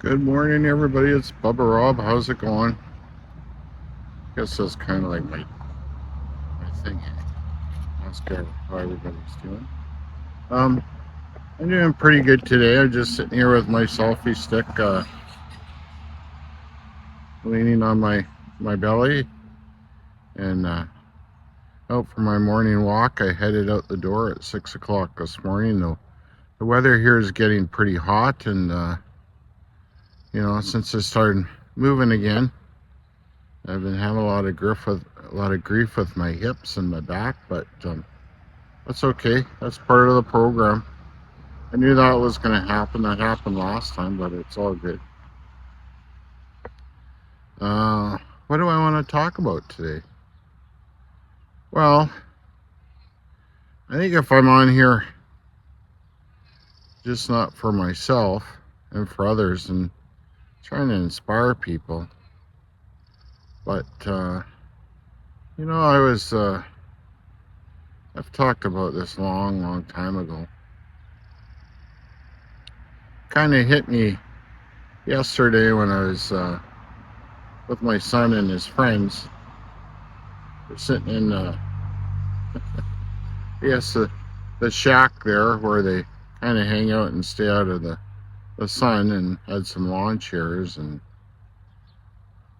Good morning, everybody. It's Bubba Rob. How's it going? Guess that's kind of like my thing. Ask how everybody's doing. Um, I'm doing pretty good today. I'm just sitting here with my selfie stick, leaning on my belly, and out for my morning walk. I headed out the door at 6 o'clock this morning. The weather here is getting pretty hot, and since I started moving again, I've been having a lot of grief with my hips and my back, but that's okay. That's part of the program. I knew that was going to happen. That happened last time, but it's all good. Uh, what do I want to talk about today? Well, I think if I'm on here just not for myself and for others and trying to inspire people, but I've talked about this long time ago. Kind of hit me yesterday when I was with my son and his friends. We're sitting in the shack there where they kind of hang out and stay out of the sun, and had some lawn chairs, and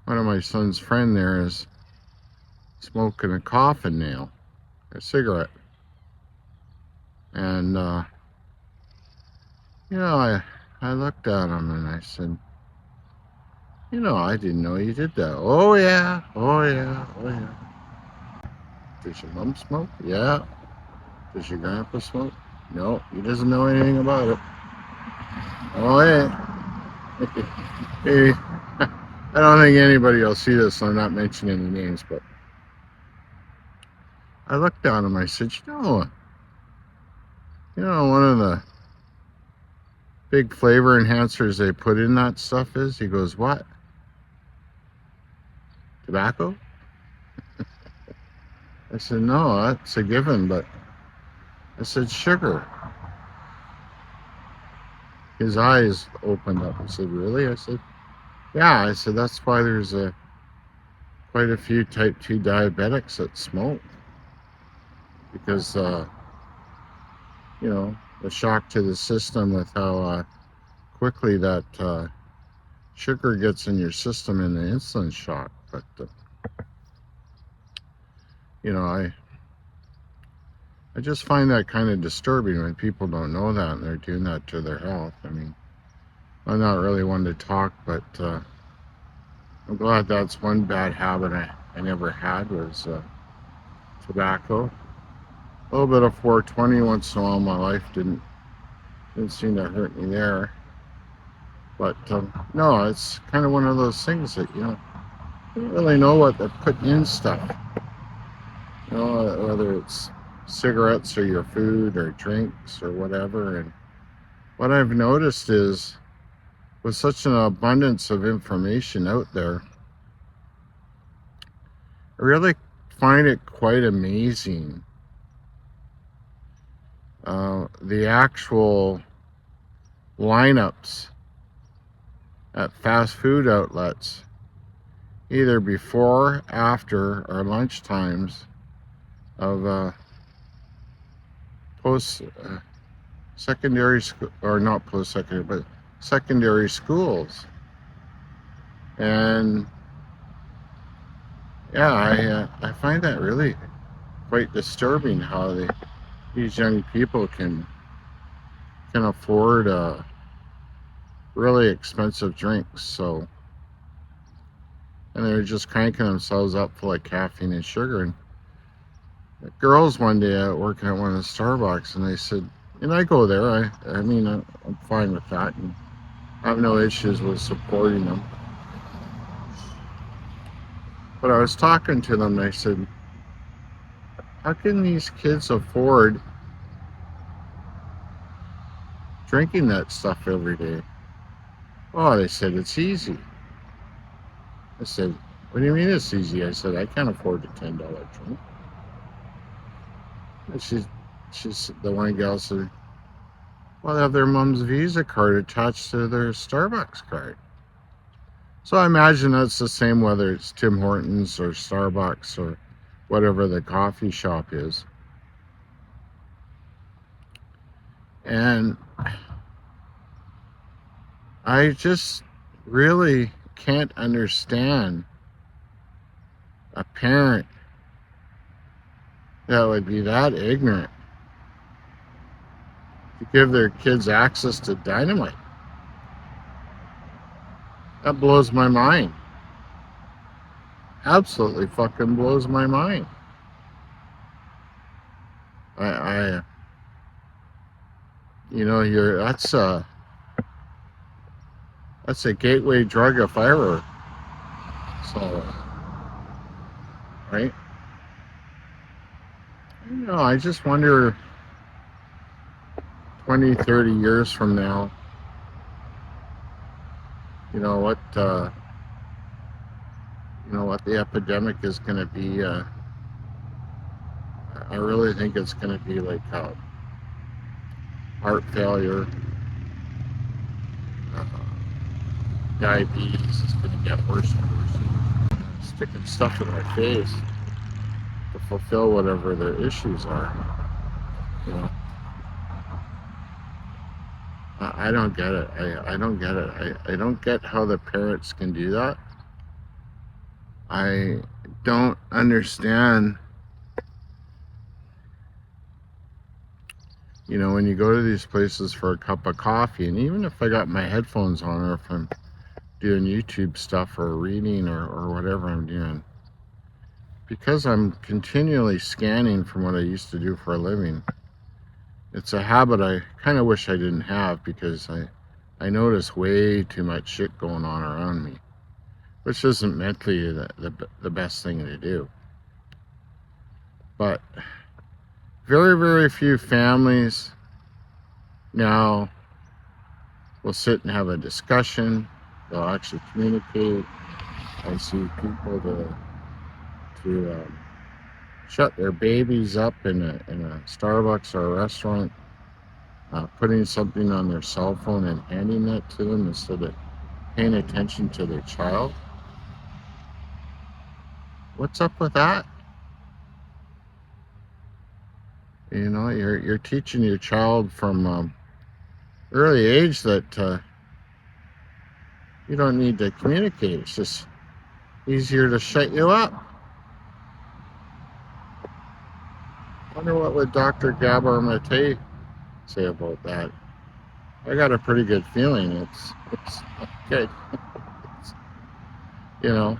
one of my son's friend there is smoking a coffin nail, a cigarette. And I looked at him and I said, I didn't know you did that. Oh yeah, oh yeah, oh yeah. Does your mom smoke? Yeah. Does your grandpa smoke? No, he doesn't know anything about it. Oh yeah. Hey, I don't think anybody will see this, so I'm not mentioning any names, but I looked down and I said, one of the big flavor enhancers they put in that stuff is, he goes, what? Tobacco? I said, no, that's a given, but I said, sugar. His eyes opened up. I said, really? I said, yeah. I said, that's why there's quite a few type 2 diabetics that smoke, because the shock to the system with how quickly that sugar gets in your system in the insulin shock. But I just find that kind of disturbing when people don't know that and they're doing that to their health. I mean, I'm not really one to talk, but I'm glad that's one bad habit I never had, was tobacco. A little bit of 420 once in a while in my life didn't seem to hurt me there. But no, it's kind of one of those things that you don't really know what they're putting in stuff. Whether it's cigarettes or your food or drinks or whatever. And what I've noticed is, with such an abundance of information out there, I really find it quite amazing. The actual lineups at fast food outlets, either before, after, or lunch times, of post secondary school, or not post secondary, but secondary schools. And yeah, I find that really quite disturbing, how these young people can afford really expensive drinks. So, and they're just cranking themselves up full of caffeine and sugar. And the girls one day working at one of the Starbucks, and they said, and I go there, I mean, I'm fine with that, and I have no issues with supporting them. But I was talking to them, and I said, how can these kids afford drinking that stuff every day? Oh, they said, it's easy. I said, what do you mean it's easy? I said, I can't afford a $10 drink. And she's the one gal said, Well, they have their mom's Visa card attached to their Starbucks card. So I imagine that's the same whether it's Tim Hortons or Starbucks or whatever the coffee shop is. And I just really can't understand a parent that would be that ignorant to give their kids access to dynamite. That blows my mind. Absolutely fucking blows my mind. I you know, that's a gateway drug if I ever saw it, right? You know, I just wonder 20, 30 years from now, you know what the epidemic is going to be. I really think it's going to be like heart failure, uh, diabetes is going to get worse and worse. Sticking stuff in my face to fulfill whatever their issues are. You know, I don't get it. I don't get it. I don't get how the parents can do that. I don't understand. You know, when you go to these places for a cup of coffee, and even if I got my headphones on or if I'm doing YouTube stuff or reading or whatever I'm doing, because I'm continually scanning from what I used to do for a living, it's a habit I kind of wish I didn't have because I notice way too much shit going on around me, which isn't mentally the best thing to do. But very, very few families now will sit and have a discussion. They'll actually communicate. I see people to shut their babies up in a Starbucks or a restaurant, putting something on their cell phone and handing it to them instead of paying attention to their child. What's up with that? You know, you're teaching your child from early age that you don't need to communicate. It's just easier to shut you up. I wonder what would Dr. Gabor Mate say about that. I got a pretty good feeling it's okay. You know,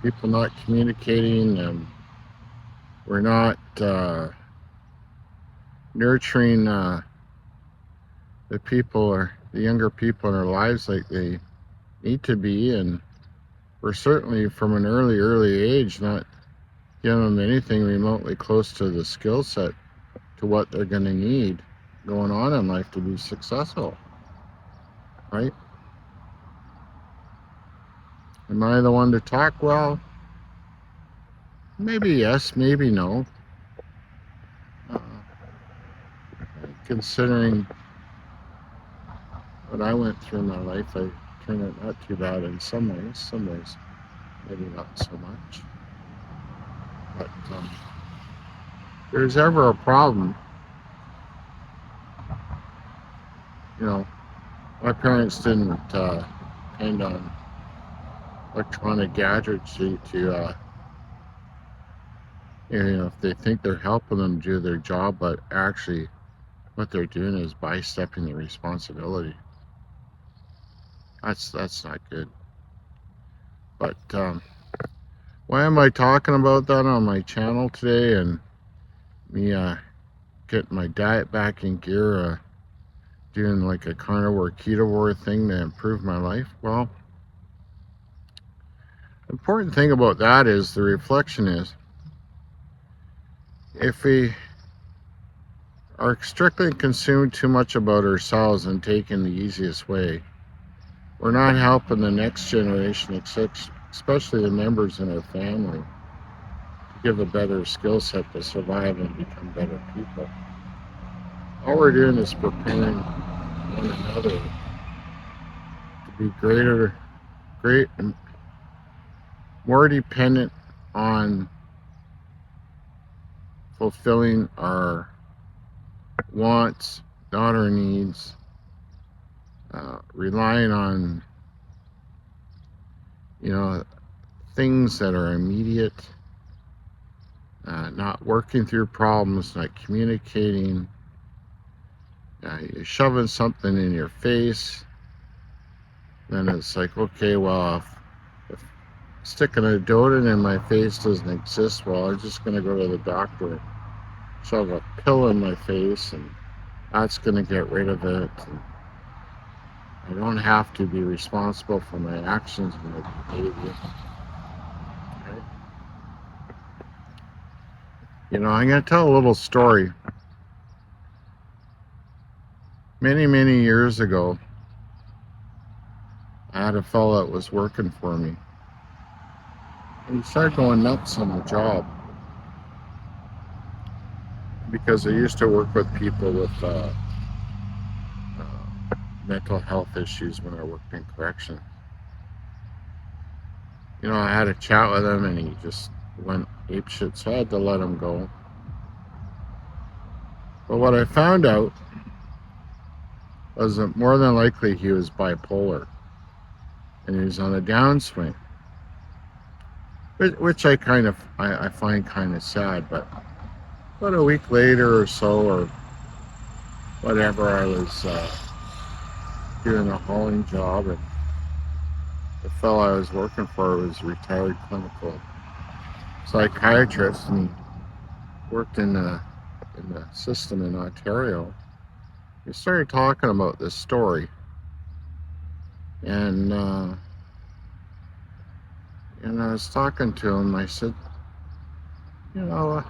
people not communicating, and we're not nurturing the people or the younger people in our lives like they need to be, and we're certainly from an early age not giving them anything remotely close to the skill set to what they're going to need going on in life to be successful, right? Am I the one to talk? Well, maybe yes, maybe no. Considering what I went through in my life, I turned out not too bad in some ways maybe not so much. But if there's ever a problem, you know, my parents didn't depend on electronic gadgetry to you know, if they think they're helping them do their job, but actually what they're doing is bystepping the responsibility. That's not good. But why am I talking about that on my channel today and me getting my diet back in gear, doing like a carnivore ketovore thing to improve my life? Well, the important thing about that is the reflection is if we are strictly consumed too much about ourselves and taking the easiest way, we're not helping the next generation, especially the members in our family, to give a better skill set to survive and become better people. all we're doing is preparing one another to be great, more dependent on fulfilling our wants, not our needs, relying on, things that are immediate, not working through problems, not communicating. You're shoving something in your face, then it's like, okay, well, if sticking a donut in my face doesn't exist, well, I'm just going to go to the doctor and shove a pill in my face, and that's going to get rid of it. And I don't have to be responsible for my actions and my behavior. Okay? I'm going to tell a little story. Many, many years ago, I had a fellow that was working for me. And he started going nuts on the job because I used to work with people with mental health issues when I worked in corrections. I had a chat with him and he just went apeshit, so I had to let him go. But what I found out was that more than likely he was bipolar and he was on a downswing, which I find kind of sad. But about a week later or so, or whatever, I was doing a hauling job, and the fellow I was working for was a retired clinical psychiatrist, and he worked in the system in Ontario. We started talking about this story, and I was talking to him. I said, I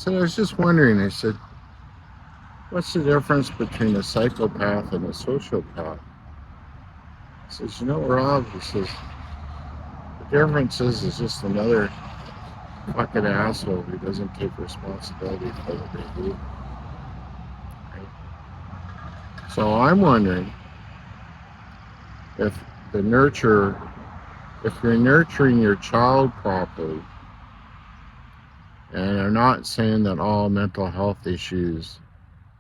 was just wondering. I said, what's the difference between a psychopath and a sociopath? He says, Rob, he says, the difference is just another fucking asshole who doesn't take responsibility for what they do. Right? So I'm wondering if you're nurturing your child properly, and I'm not saying that all mental health issues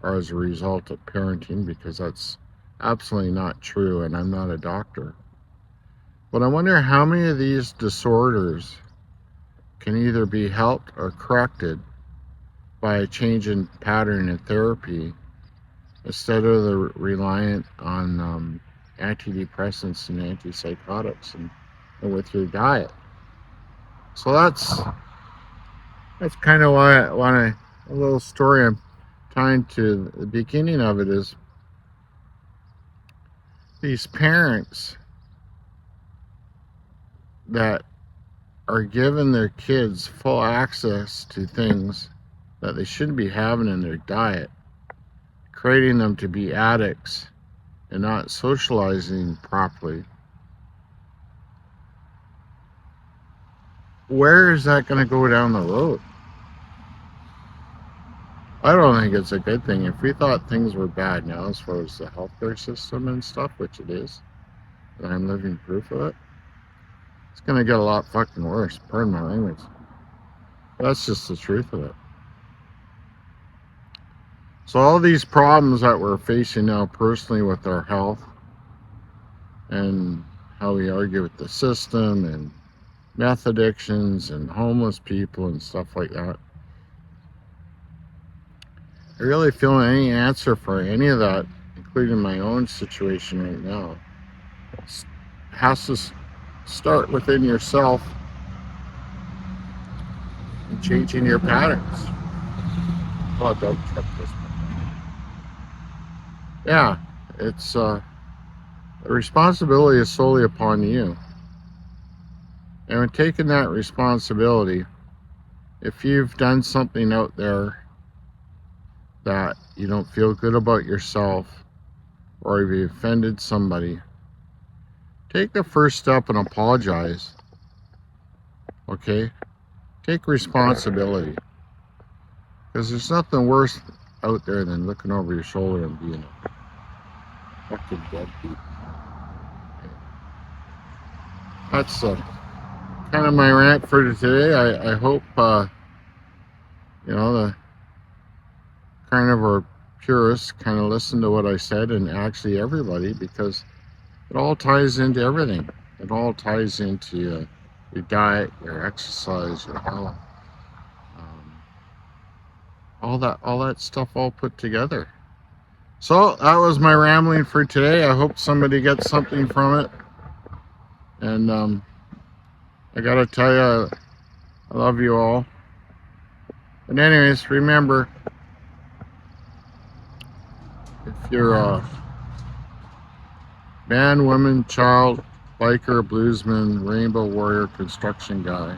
are as a result of parenting, because that's absolutely not true, and I'm not a doctor. But I wonder how many of these disorders can either be helped or corrected by a change in pattern in therapy instead of the reliant on antidepressants and antipsychotics and with your diet. So that's kind of why a little story I'm tying to the beginning of it is these parents that are giving their kids full access to things that they shouldn't be having in their diet, creating them to be addicts and not socializing properly. Where is that going to go down the road? I don't think it's a good thing. If we thought things were bad now as far as the healthcare system and stuff, which it is, and I'm living proof of it, it's going to get a lot fucking worse. Pardon my language. That's just the truth of it. So all these problems that we're facing now personally with our health and how we argue with the system and meth addictions and homeless people and stuff like that, I really feel any answer for any of that, including my own situation right now, has to start within yourself and changing your patterns. Oh, don't trip this one. Yeah, it's the responsibility is solely upon you. And when taking that responsibility, if you've done something out there that you don't feel good about yourself, or if you offended somebody, take the first step and apologize. Okay? Take responsibility. Because there's nothing worse out there than looking over your shoulder and being a fucking deadbeat. That's kind of my rant for today. I hope, the carnivore purists kind of listen to what I said, and actually everybody, because it all ties into everything. It all ties into your diet, your exercise, your health, all that stuff all put together. So that was my rambling for today. I hope somebody gets something from it. And I gotta tell you, I love you all. But anyways, remember, if you're a man, woman, child, biker, bluesman, rainbow warrior, construction guy,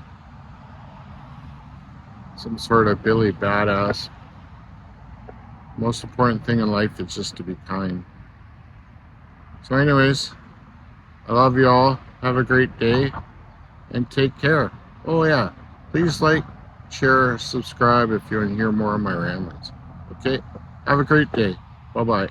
some sort of Billy badass, most important thing in life is just to be kind. So anyways, I love you all. Have a great day and take care. Oh yeah, please like, share, subscribe if you want to hear more of my ramblings. Okay, have a great day. Bye-bye.